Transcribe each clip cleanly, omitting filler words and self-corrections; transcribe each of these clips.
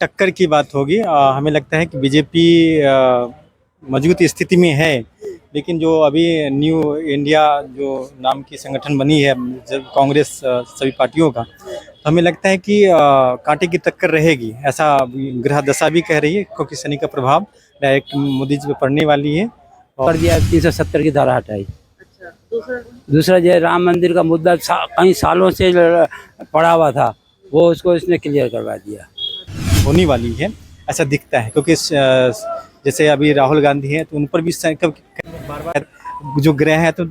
टक्कर की बात होगी। हमें लगता है कि बीजेपी मजबूत स्थिति में है, लेकिन जो अभी न्यू इंडिया जो नाम की संगठन बनी है जब कांग्रेस सभी पार्टियों का, तो हमें लगता है कि कांटे की टक्कर रहेगी, ऐसा ग्रह दशा भी कह रही है, क्योंकि शनि का प्रभाव डायरेक्ट मोदी जी पे पड़ने वाली है। कर दिया 370 की धारा हटाई। अच्छा, दूसरा दूसरा जो राम मंदिर का मुद्दा कई सालों से पड़ा हुआ था, वो उसको इसने क्लियर करवा दिया। होने वाली है ऐसा दिखता है, क्योंकि जैसे अभी राहुल गांधी हैं तो उन पर भी बार बार जो ग्रह है तो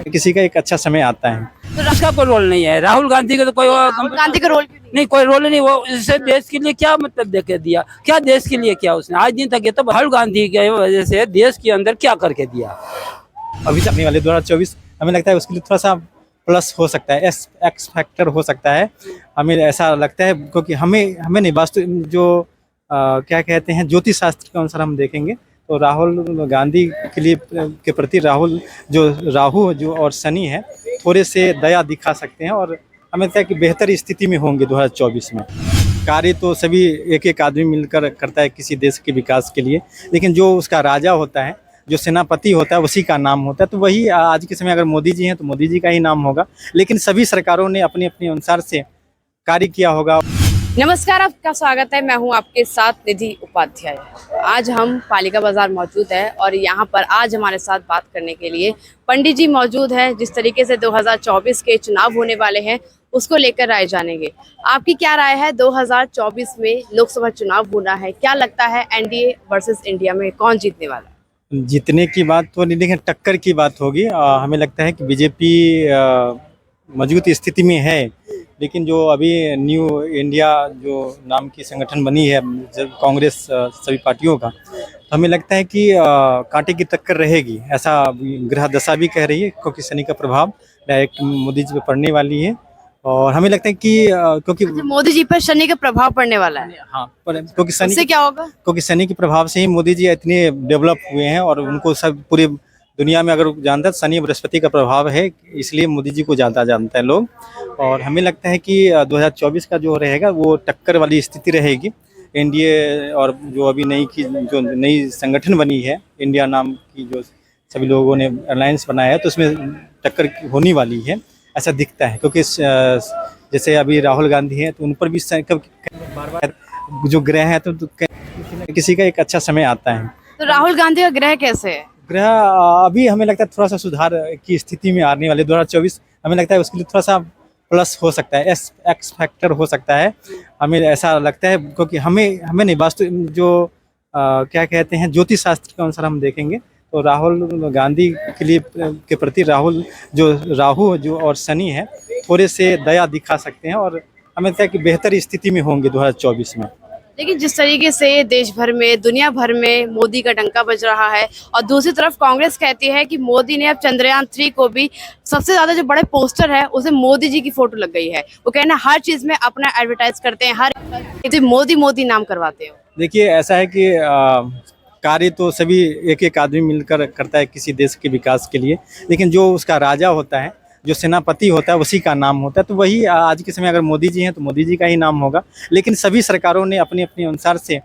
किसी का एक अच्छा समय आता है। तो उसका कोई रोल नहीं है, राहुल गांधी का तो कोई राहुल गांधी का रोल क्यों नहीं? नहीं, कोई रोल नहीं। वो इससे देश के लिए क्या मतलब देके दिया, क्या देश के लिए किया उसने आज दिन तक? ये तो राहुल गांधी की वजह से देश के अंदर क्या करके दिया। अभी आने वाले 2024 हमें लगता है उसके लिए थोड़ा सा प्लस हो सकता है, एक्स फैक्टर हो सकता है, हमें ऐसा लगता है, क्योंकि हमें हमें नहीं वास्तु जो क्या कहते हैं ज्योतिष शास्त्र के अनुसार हम देखेंगे तो राहुल गांधी के लिए के प्रति राहु जो और शनि है थोड़े से दया दिखा सकते हैं, और हमें लगता है कि बेहतर स्थिति में होंगे 2024 में। कार्य तो सभी एक एक आदमी मिलकर करता है किसी देश के विकास के लिए, लेकिन जो उसका राजा होता है, जो सेनापति होता है, उसी का नाम होता है। तो वही आज के समय अगर मोदी जी हैं तो मोदी जी का ही नाम होगा, लेकिन सभी सरकारों ने अपने अपने अनुसार से कार्य किया होगा। नमस्कार, आपका स्वागत है। मैं हूं आपके साथ निधि उपाध्याय। आज हम पालिका बाजार मौजूद है और यहां पर आज हमारे साथ बात करने के लिए पंडित जी मौजूद हैं। जिस तरीके से 2024 के चुनाव होने वाले हैं उसको लेकर राय जानेंगे। आपकी क्या राय है? 2024 में लोकसभा चुनाव होना है, क्या लगता है एनडीए वर्सेस इंडिया में कौन जीतने वाला है? जीतने की बात तो नहीं, लेकिन टक्कर की बात होगी। हमें लगता है कि बीजेपी मजबूत स्थिति में है, लेकिन जो अभी न्यू इंडिया जो नाम की संगठन बनी है जब कांग्रेस सभी पार्टियों का, तो हमें लगता है कि कांटे की टक्कर रहेगी, ऐसा ग्रह दशा भी कह रही है, क्योंकि शनि का प्रभाव डायरेक्ट मोदी जी पे पड़ने वाली है। और हमें लगता है कि क्योंकि मोदी जी पर शनि का प्रभाव पड़ने वाला है। हाँ, क्योंकि उससे क्या होगा? क्योंकि शनि के प्रभाव से ही मोदी जी इतने डेवलप हुए हैं, और उनको सब पूरी दुनिया में अगर जानता है शनि बृहस्पति का प्रभाव है, इसलिए मोदी जी को ज़्यादा जानता है लोग। और हमें लगता है कि 2024 का जो रहेगा वो टक्कर वाली स्थिति रहेगी। एनडीए और जो अभी जो नई संगठन बनी है इंडिया नाम की, जो सभी लोगों ने अलायंस बनाया है, तो उसमें टक्कर होने वाली है ऐसा दिखता है, क्योंकि जैसे अभी राहुल गांधी हैं तो उन पर भी बार बार जो ग्रह है तो किसी का एक अच्छा समय आता है। तो राहुल गांधी का ग्रह कैसे है? ग्रह अभी हमें लगता है थोड़ा सा सुधार की स्थिति में आने वाले 2024 हमें लगता है उसके लिए थोड़ा सा प्लस हो सकता है, एक्स फैक्टर हो सकता है, हमें ऐसा लगता है, क्योंकि हमें नहीं वास्तु जो क्या कहते हैं ज्योतिष शास्त्र के अनुसार हम देखेंगे तो राहुल गांधी के लिए के प्रति राहु जो और शनि है थोड़े से दया दिखा सकते हैं, और हमें लगता है कि बेहतर स्थिति में होंगे 2024 में। लेकिन जिस तरीके से देश भर में, दुनिया भर में मोदी का डंका बज रहा है, और दूसरी तरफ कांग्रेस कहती है कि मोदी ने अब चंद्रयान 3 को भी, सबसे ज्यादा जो बड़े पोस्टर है उसे मोदी जी की फोटो लग गई है। वो कहना हर चीज में अपना एडवर्टाइज करते हैं, हर मोदी मोदी नाम करवाते हो। देखिए, ऐसा है कि कार्य तो सभी एक एक आदमी मिलकर करता है किसी देश के विकास के लिए, लेकिन जो उसका राजा होता है, जो सेनापति होता है, उसी का नाम होता है। तो वही आज के समय अगर मोदी जी हैं तो मोदी जी का ही नाम होगा, लेकिन सभी सरकारों ने अपने अपने अनुसार से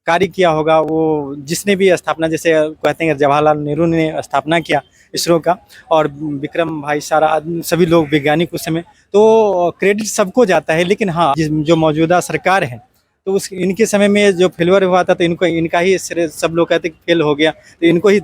कार्य किया होगा। वो जिसने भी स्थापना, जैसे कहते हैं जवाहरलाल नेहरू ने स्थापना किया इसरो का, और विक्रम भाई सारा सभी लोग वैज्ञानिक उस समय, तो क्रेडिट सबको जाता है। लेकिन हाँ, जो मौजूदा सरकार है तो इनके समय में जो फेलवर हुआ था तो इनका ही सब लोग कहते कि फेल हो गया, तो इनको ही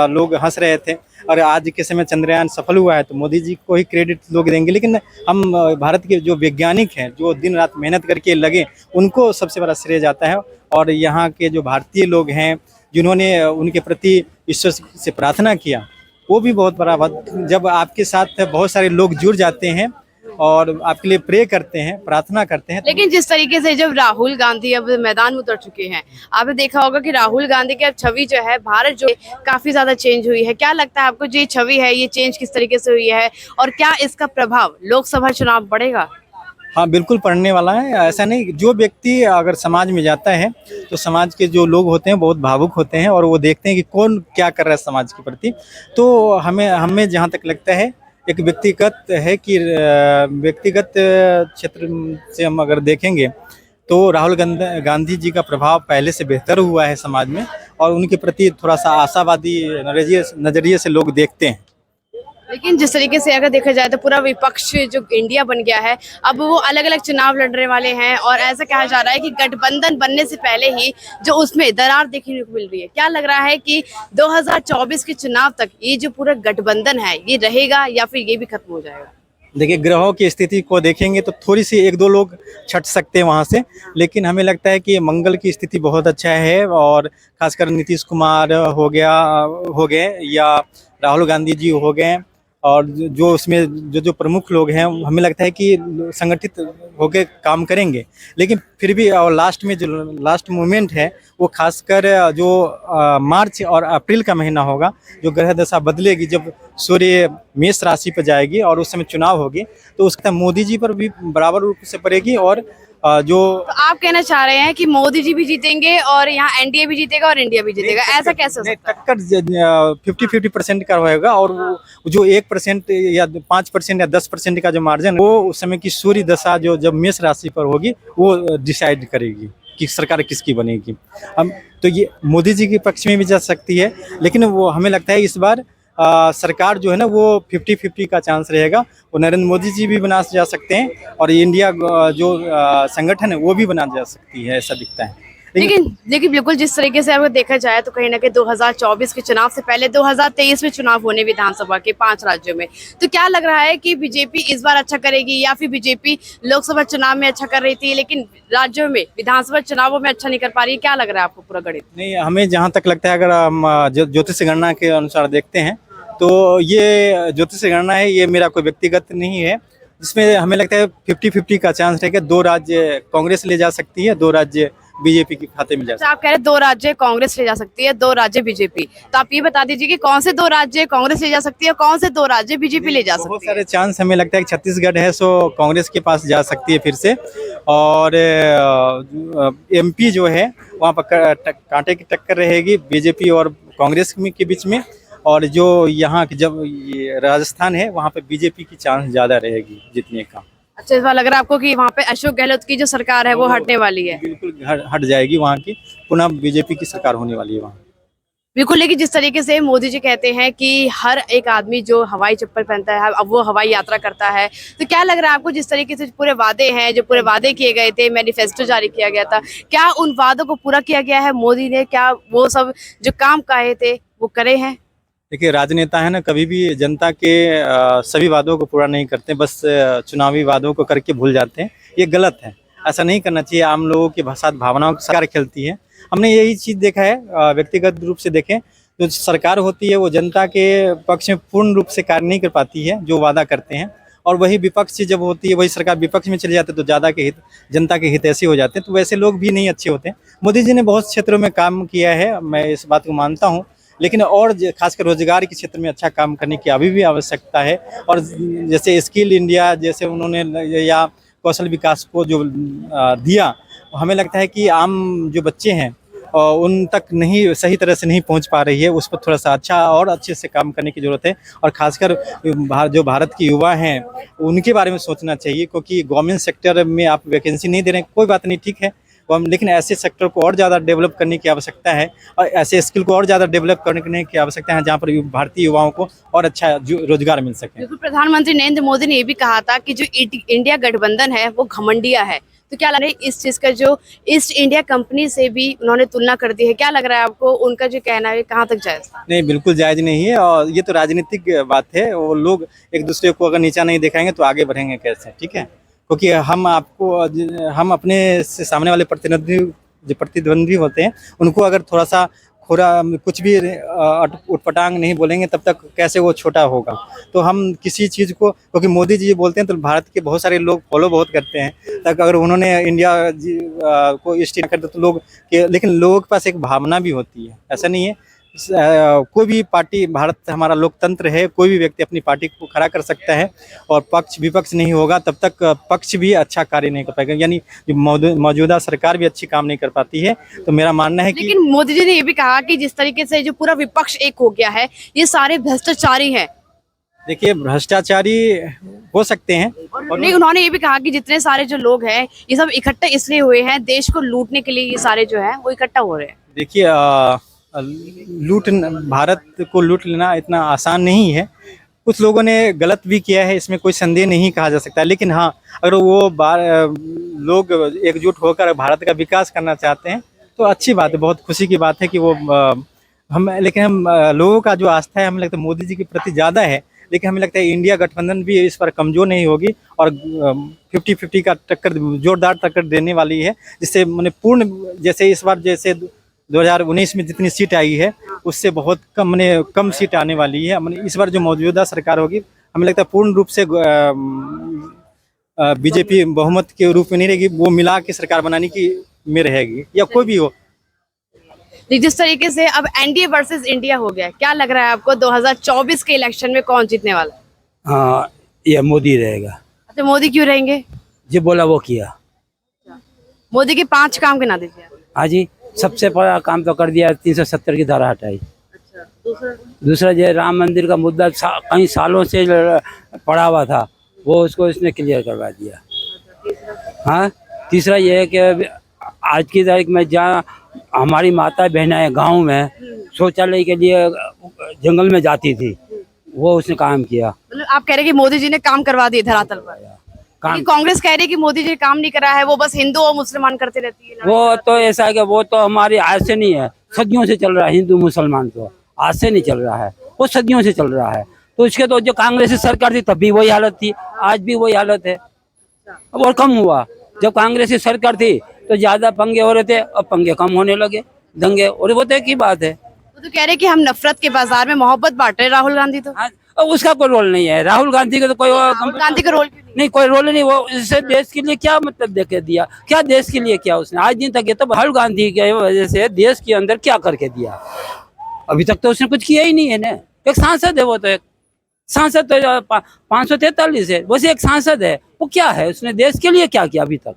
लोग हंस रहे थे। और आज के समय चंद्रयान सफल हुआ है तो मोदी जी को ही क्रेडिट लोग देंगे, लेकिन हम भारत के जो वैज्ञानिक हैं जो दिन रात मेहनत करके लगे, उनको सबसे बड़ा श्रेय जाता है। और यहाँ के जो भारतीय लोग हैं जिन्होंने उनके प्रति ईश्वर से प्रार्थना किया, वो भी बहुत बड़ा बात। जब आपके साथ बहुत सारे लोग जुड़ जाते हैं और आपके लिए प्रे करते हैं, प्रार्थना करते हैं। लेकिन जिस तरीके से जब राहुल गांधी अब मैदान में उतर चुके हैं, आपने देखा होगा कि राहुल गांधी की अब छवि जो है भारत जो काफी ज्यादा चेंज हुई है। क्या लगता है आपको, जो ये छवि है ये चेंज किस तरीके से हुई है, और क्या इसका प्रभाव लोकसभा चुनाव बढ़ेगा? हाँ, बिल्कुल पढ़ने वाला है। ऐसा नहीं, जो व्यक्ति अगर समाज में जाता है तो समाज के जो लोग होते हैं बहुत भावुक होते हैं, और वो देखते हैं कि कौन क्या कर रहा है समाज के प्रति। तो हमें जहाँ तक लगता है एक व्यक्तिगत है कि व्यक्तिगत क्षेत्र से हम अगर देखेंगे तो राहुल गांधी जी का प्रभाव पहले से बेहतर हुआ है समाज में, और उनके प्रति थोड़ा सा आशावादी नजरिए से लोग देखते हैं। लेकिन जिस तरीके से अगर देखा जाए तो पूरा विपक्ष जो इंडिया बन गया है, अब वो अलग अलग चुनाव लड़ने वाले हैं, और ऐसा कहा जा रहा है कि गठबंधन बनने से पहले ही जो उसमें दरार देखने को मिल रही है। क्या लग रहा है कि 2024 के चुनाव तक ये जो पूरा गठबंधन है ये रहेगा या फिर ये भी खत्म हो जाएगा? देखिए, ग्रहों की स्थिति को देखेंगे तो थोड़ी सी एक दो लोग छट सकते हैं वहाँ से, लेकिन हमें लगता है कि मंगल की स्थिति बहुत अच्छा है, और खासकर नीतीश कुमार हो गए या राहुल गांधी जी हो गए, और जो उसमें जो प्रमुख लोग हैं, हमें लगता है कि संगठित होकर काम करेंगे। लेकिन फिर भी और लास्ट में जो लास्ट मोमेंट है वो खासकर जो मार्च और अप्रैल का महीना होगा, जो ग्रह दशा बदलेगी, जब सूर्य मेष राशि पर जाएगी और उस समय चुनाव होगी, तो उसका मोदी जी पर भी बराबर रूप से पड़ेगी। और जो तो आप कहना चाह रहे हैं कि मोदी जी भी जीतेंगे और यहाँ एनडीए भी जीतेगा और इंडिया भी जीतेगा, ऐसा कैसे हो सकता है? टक्कर 50-50% का होएगा, और वो जो 1% या 5% या 10% का जो मार्जिन, वो उस समय की सूर्य दशा जो जब मेष राशि पर होगी वो डिसाइड करेगी कि सरकार किसकी बनेगी। हम तो ये मोदी जी के पक्ष में भी जा सकती है, लेकिन वो हमें लगता है इस बार सरकार जो है ना वो 50-50 का चांस रहेगा। वो नरेंद्र मोदी जी भी बना जा सकते हैं, और इंडिया जो संगठन है वो भी बना जा सकती है, ऐसा दिखता है। लेकिन बिल्कुल जिस तरीके से अगर देखा जाए तो कहीं ना कहीं 2024 के चुनाव से पहले 2023 में चुनाव होने विधानसभा के 5 राज्यों में, तो क्या लग रहा है कि बीजेपी इस बार अच्छा करेगी, या फिर बीजेपी लोकसभा चुनाव में अच्छा कर रही थी लेकिन राज्यों में विधानसभा चुनावों में अच्छा नहीं कर पा रही? क्या लग रहा है आपको पूरा गणित? नहीं, हमें जहाँ तक लगता है, अगर हम ज्योतिष गणना के अनुसार देखते हैं, तो ये ज्योतिष गणना है, ये मेरा कोई व्यक्तिगत नहीं है, जिसमें हमें लगता है 50-50 का चांस रहेगा। 2 राज्य कांग्रेस ले जा सकती है, 2 राज्य बीजेपी के खाते में जा सकते हैं। आप कह रहे हैं 2 राज्य कांग्रेस ले जा सकती है, 2 राज्य बीजेपी, तो आप ये बता दीजिए कि कौन से 2 राज्य कांग्रेस ले जा सकती है और कौन से 2 राज्य बीजेपी ले जा सकती है? बहुत सारे चांस हमें लगता है कि छत्तीसगढ़ है सो कांग्रेस के पास जा सकती है फिर से, और एमपी जो है वहाँ पर कांटे की टक्कर रहेगी बीजेपी और कांग्रेस के बीच में, और जो यहाँ जब ये राजस्थान है वहाँ पे बीजेपी की चांस ज़्यादा रहेगी जीतने का। अच्छा, इस बार लग रहा है आपको कि वहाँ पे अशोक गहलोत की जो सरकार है वो हटने वाली है? बिल्कुल हट जाएगी वहाँ की, पुनः बीजेपी की सरकार होने वाली है वहाँ। बिल्कुल, लेकिन जिस तरीके से मोदी जी कहते हैं कि हर एक आदमी जो हवाई चप्पल पहनता है अब वो हवाई यात्रा करता है, तो क्या लग रहा है आपको जिस तरीके से पूरे वादे हैं, जो पूरे वादे किए गए थे, मैनिफेस्टो जारी किया गया था, क्या उन वादों को पूरा किया गया है मोदी ने? क्या वो सब जो काम कहे थे वो करे हैं? देखिए, राजनेता है ना, कभी भी जनता के सभी वादों को पूरा नहीं करते, बस चुनावी वादों को करके भूल जाते हैं। ये गलत है, ऐसा नहीं करना चाहिए। आम लोगों के साथ भावनाओं के साथ खेलती है। हमने यही चीज़ देखा है, व्यक्तिगत रूप से देखें, जो सरकार होती है वो जनता के पक्ष में पूर्ण रूप से कार्य नहीं कर पाती है जो वादा करते हैं, और वही विपक्ष जब होती है, वही सरकार विपक्ष में चले जाते हैं तो ज़्यादा के हित, जनता के हित ऐसे हो जाते हैं, तो वैसे लोग भी नहीं अच्छे होते हैं। मोदी जी ने बहुत क्षेत्रों में काम किया है, मैं इस बात को मानता हूँ, लेकिन और खासकर रोजगार के क्षेत्र में अच्छा काम करने की अभी भी आवश्यकता है। और जैसे स्किल इंडिया जैसे उन्होंने या कौशल विकास को जो दिया, हमें लगता है कि आम जो बच्चे हैं उन तक नहीं, सही तरह से नहीं पहुंच पा रही है, उस पर थोड़ा सा और अच्छे से काम करने की ज़रूरत है। और खासकर जो भारत के युवा हैं उनके बारे में सोचना चाहिए, क्योंकि गवर्नमेंट सेक्टर में आप वैकेंसी नहीं दे रहे हैं, कोई बात नहीं, ठीक है, लेकिन ऐसे सेक्टर को और ज़्यादा डेवलप करने की आवश्यकता है, और ऐसे स्किल को और ज़्यादा डेवलप करने की आवश्यकता है जहाँ पर भारतीय युवाओं को और अच्छा रोजगार मिल सके। बिल्कुल, प्रधानमंत्री नरेंद्र मोदी ने ये भी कहा था कि जो इंडिया गठबंधन है वो घमंडिया है, तो क्या लग रहा है इस चीज का, जो ईस्ट इंडिया कंपनी से भी उन्होंने तुलना कर दी है, क्या लग रहा है आपको उनका जो कहना है कहाँ तक जायज? नहीं, बिल्कुल जायज नहीं है, और ये तो राजनीतिक बात है। वो लोग एक दूसरे को अगर नीचा नहीं दिखाएंगे तो आगे बढ़ेंगे कैसे, ठीक है? क्योंकि हम अपने से सामने वाले प्रतिद्वंदी होते हैं, उनको अगर थोड़ा सा कुछ भी उटपटांग नहीं बोलेंगे तब तक कैसे वो छोटा होगा। तो हम किसी चीज़ को, क्योंकि मोदी जी बोलते हैं तो भारत के बहुत सारे लोग फॉलो बहुत करते हैं, तक अगर उन्होंने इंडिया को ईस्ट इंडिया कर दिया तो लोग लेकिन लोगों के पास एक भावना भी होती है, ऐसा नहीं है। कोई भी पार्टी, भारत हमारा लोकतंत्र है, कोई भी व्यक्ति अपनी पार्टी को खड़ा कर सकता है, और पक्ष विपक्ष नहीं होगा तब तक पक्ष भी अच्छा कार्य नहीं कर पाएगा, यानी मौजूदा सरकार भी अच्छी काम नहीं कर पाती है। तो मेरा मानना है कि, लेकिन मोदी जी ने ये भी कहा कि जिस तरीके से जो पूरा विपक्ष एक हो गया है, ये सारे भ्रष्टाचारी हैं, देखिए भ्रष्टाचारी हो सकते हैं और नहीं, उन्होंने ये भी कहा कि जितने सारे जो लोग हैं ये सब इकट्ठे इसलिए हुए हैं देश को लूटने के लिए, ये सारे जो हैं वो इकट्ठा हो रहे हैं। देखिए भारत को लूट लेना इतना आसान नहीं है। कुछ लोगों ने गलत भी किया है, इसमें कोई संदेह नहीं कहा जा सकता, लेकिन हाँ अगर वो लोग एकजुट होकर भारत का विकास करना चाहते हैं तो अच्छी बात है, बहुत खुशी की बात है कि वो हम लोगों का जो आस्था है हमें लगता है मोदी जी के प्रति ज़्यादा है, लेकिन हमें लगता है इंडिया गठबंधन भी इस पर कमज़ोर नहीं होगी और 50-50 का टक्कर, जोरदार टक्कर देने वाली है, जिससे मैंने पूर्ण जैसे इस बार जैसे 2019 में जितनी सीट आई है उससे बहुत कम सीट आने वाली है। इस बार जो मौजूदा सरकार होगी हमें लगता है पूर्ण रूप से बीजेपी बहुमत के रूप में नहीं रहेगी, वो मिला के सरकार बनाने की में रहेगी या कोई भी हो। जिस तरीके से अब एनडीए वर्सेस इंडिया हो गया, क्या लग रहा है आपको 2024 के इलेक्शन में कौन जीतने वाला है? हाँ, ये मोदी रहेगा। अच्छा, मोदी क्यों रहेंगे? जो बोला वो किया। मोदी के 5 काम गिना दीजिए। हाँ जी, सबसे बड़ा काम तो कर दिया, 370 की धारा हटाई। अच्छा, दूसरा जो राम मंदिर का मुद्दा कई सालों से पड़ा हुआ था, वो उसको इसने क्लियर करवा दिया। हाँ, तीसरा ये है कि आज की तारीख में जहाँ हमारी माता बहनें गांव में शौचालय के लिए जंगल में जाती थी, वो उसने काम किया। मतलब आप कह रहे हैं कि मोदी जी ने काम करवा दिए धरातल पर। काम कांग्रेस कह रही है कि मोदी जी काम नहीं करा है, वो बस हिंदू और मुसलमान करते रहती है। वो तो ऐसा है कि वो तो हमारी आज से नहीं है, सदियों से चल रहा है। हिंदू मुसलमान तो आज से नहीं चल रहा है, वो सदियों से चल रहा है। तो इसके तो जो कांग्रेस की सरकार थी तब भी वही हालत थी, आज भी वही हालत है। और कम हुआ, जब कांग्रेस की सरकार थी तो ज्यादा पंगे हो रहे थे, अब पंगे कम होने लगे, दंगे और वो तो एक ही बात है। वो तो कह रहे हैं कि हम नफरत के बाजार में मोहब्बत बांट रहे, राहुल गांधी तो। और उसका कोई रोल नहीं है, राहुल गांधी का तो कोई राहुल गांधी का रोल क्यों नहीं, कोई रोल नहीं। वो इससे देश के लिए क्या मतलब देके दिया, क्या देश के लिए किया उसने आज दिन तक? ये तो राहुल गांधी की वजह से देश के अंदर क्या करके दिया, अभी तक तो उसने कुछ किया ही नहीं है ना। एक सांसद है, वो तो एक सांसद तो 543 है, वैसे एक सांसद है, वो क्या है, उसने देश के लिए क्या किया अभी तक?